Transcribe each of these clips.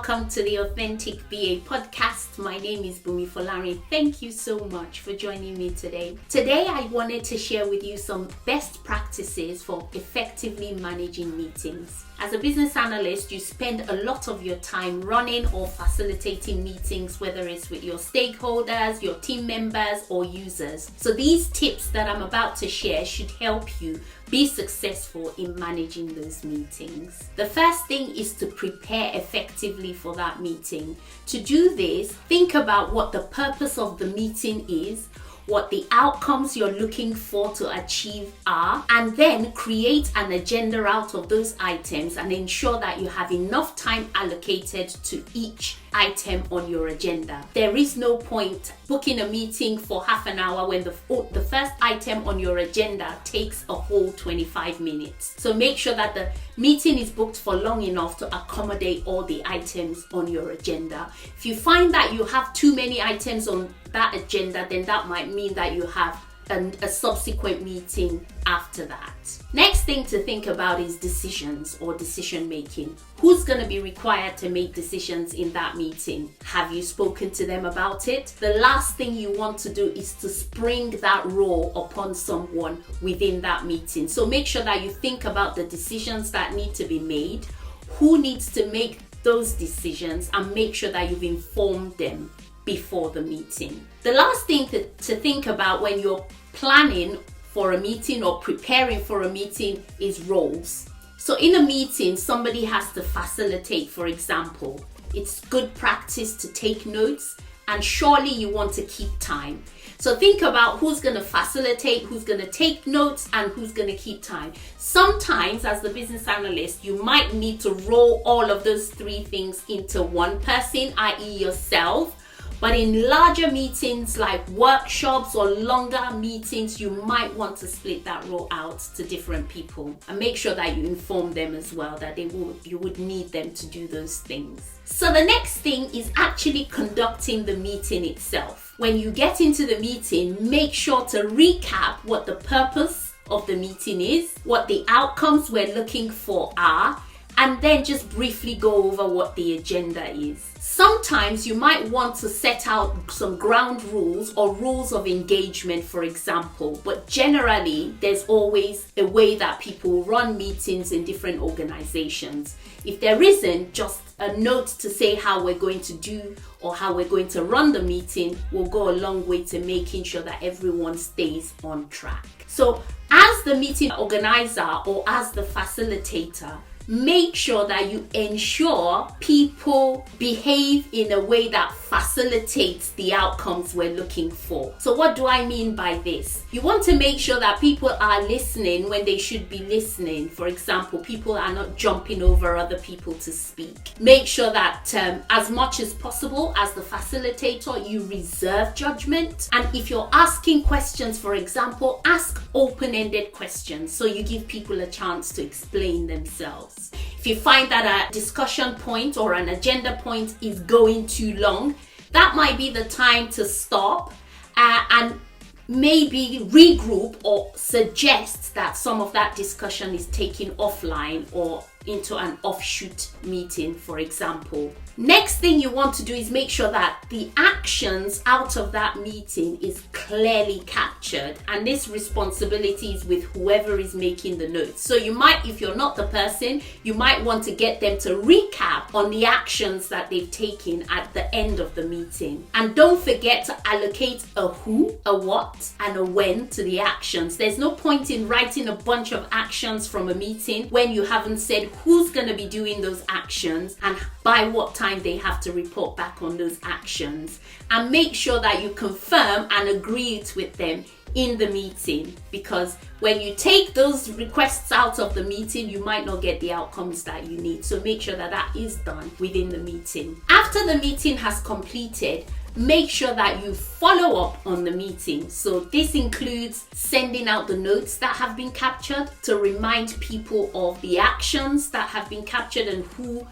welcome to the Authentic VA podcast. My name is Bumi Folari. Thank you so much for joining me today. Today, I wanted to share with you some best practices for effectively managing meetings. As a business analyst, you spend a lot of your time running or facilitating meetings, whether it's with your stakeholders, your team members, or users. So these tips that I'm about to share should help you be successful in managing those meetings. The first thing is to prepare effectively for that meeting. To do this, think about what the purpose of the meeting is, what the outcomes you're looking for to achieve are, and then create an agenda out of those items and ensure that you have enough time allocated to each item on your agenda. There is no point booking a meeting for half an hour when the first item on your agenda takes a whole 25 minutes. So make sure that the meeting is booked for long enough to accommodate all the items on your agenda. If you find that you have too many items on that agenda, then that might mean that you have a subsequent meeting after that. Next thing to think about is decisions or decision making. Who's going to be required to make decisions in that meeting? Have you spoken to them about it? The last thing you want to do is to spring that role upon someone within that meeting. So make sure that you think about the decisions that need to be made, who needs to make those decisions, and make sure that you've informed them before the meeting. The last thing to think about when you're planning for a meeting or preparing for a meeting is roles. So in a meeting, somebody has to facilitate, for example. It's good practice to take notes, and surely you want to keep time. So think about who's going to facilitate, who's going to take notes, and who's going to keep time. Sometimes, as the business analyst, you might need to roll all of those three things into one person, i.e. yourself. But in larger meetings like workshops or longer meetings, you might want to split that role out to different people and make sure that you inform them as well that you would need them to do those things. So the next thing is actually conducting the meeting itself. When you get into the meeting, make sure to recap what the purpose of the meeting is, what the outcomes we're looking for are, and then just briefly go over what the agenda is. Sometimes you might want to set out some ground rules or rules of engagement, for example, but generally there's always a way that people run meetings in different organizations. If there isn't, just a note to say how we're going to do or how we're going to run the meeting will go a long way to making sure that everyone stays on track. So as the meeting organizer or as the facilitator, make sure that you ensure people behave in a way that facilitates the outcomes we're looking for. So what do I mean by this? You want to make sure that people are listening when they should be listening. For example, people are not jumping over other people to speak. Make sure that as much as possible as the facilitator, you reserve judgment. And if you're asking questions, for example, ask open-ended questions so you give people a chance to explain themselves. If you find that a discussion point or an agenda point is going too long, that might be the time to stop and maybe regroup or suggest that some of that discussion is taken offline or into an offshoot meeting, for example. Next thing you want to do is make sure that the actions out of that meeting is clearly captured, and this responsibility is with whoever is making the notes. So you might, if you're not the person, you might want to get them to recap on the actions that they've taken at the end of the meeting. And don't forget to allocate a who, a what, and a when to the actions. There's no point in writing a bunch of actions from a meeting when you haven't said who's going to be doing those actions and by what time they have to report back on those actions. And make sure that you confirm and agree it with them in the meeting, because when you take those requests out of the meeting, you might not get the outcomes that you need. So make sure that that is done within the meeting. After the meeting has completed, make sure that you follow up on the meeting. So this includes sending out the notes that have been captured to remind people of the actions that have been captured and who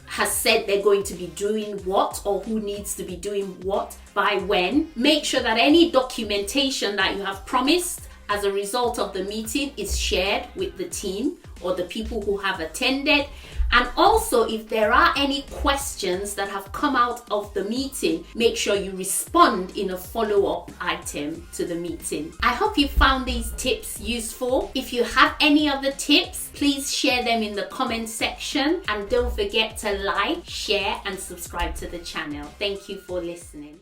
has said they're going to be doing what or who needs to be doing what by when. Make sure that any documentation that you have promised as a result of the meeting is shared with the team or the people who have attended, And also, if there are any questions that have come out of the meeting, make sure you respond in a follow-up item to the meeting. I hope you found these tips useful. If you have any other tips, please share them in the comment section, and don't forget to like, share and subscribe to the channel. Thank you for listening.